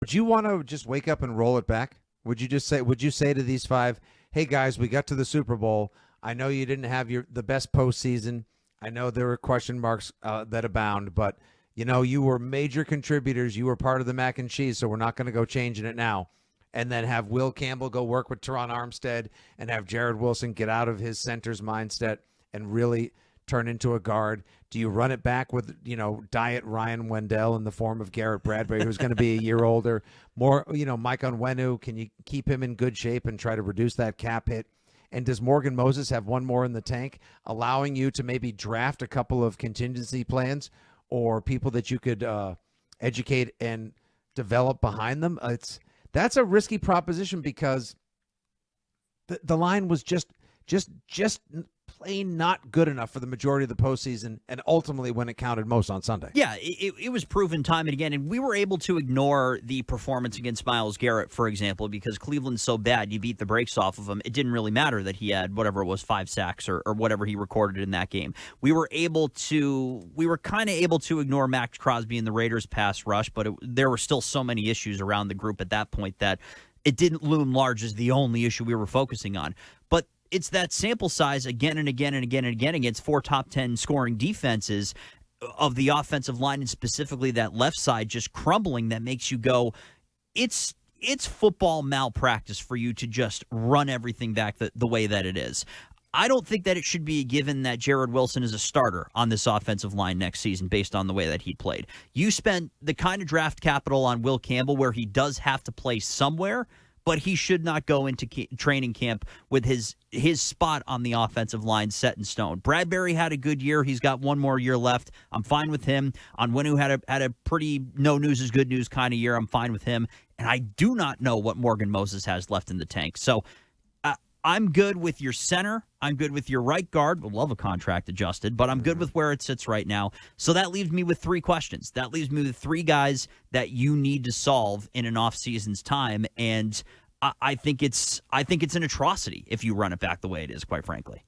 Would you want to just wake up and roll it back? Would you say to these five, hey guys, we got to the Super Bowl. I know you didn't have the best postseason. I know there were question marks that abound, but you were major contributors. You were part of the mac and cheese, so we're not going to go changing it now. And then have Will Campbell go work with Teron Armstead and have Jared Wilson get out of his center's mindset and really turn into a guard? Do you run it back with, diet Ryan Wendell in the form of Garrett Bradbury, who's going to be a year older? More, Mike Onwenu, can you keep him in good shape and try to reduce that cap hit? And does Morgan Moses have one more in the tank, allowing you to maybe draft a couple of contingency plans or people that you could educate and develop behind them? That's a risky proposition because the line was just plain not good enough for the majority of the postseason, and ultimately when it counted most on Sunday. Yeah, it was proven time and again, and we were able to ignore the performance against Myles Garrett, for example, because Cleveland's so bad, you beat the brakes off of him. It didn't really matter that he had whatever it was, 5 sacks or whatever he recorded in that game. We were kind of able to ignore Max Crosby and the Raiders' pass rush, but there were still so many issues around the group at that point that it didn't loom large as the only issue we were focusing on. But it's that sample size again and again and again and again against 4 top 10 scoring defenses of the offensive line, and specifically that left side just crumbling, that makes you go, it's football malpractice for you to just run everything back the way that it is. I don't think that it should be a given that Jared Wilson is a starter on this offensive line next season based on the way that he played. You spent the kind of draft capital on Will Campbell where he does have to play somewhere, but he should not go into training camp with his spot on the offensive line set in stone. Bradbury had a good year. He's got one more year left. I'm fine with him. Onwenu had a pretty no news is good news kind of year. I'm fine with him. And I do not know what Morgan Moses has left in the tank. So I'm good with your center. I'm good with your right guard. Would love a contract adjusted, but I'm good with where it sits right now. So that leaves me with 3 questions. That leaves me with 3 guys that you need to solve in an off-season's time, and I think it's an atrocity if you run it back the way it is, quite frankly.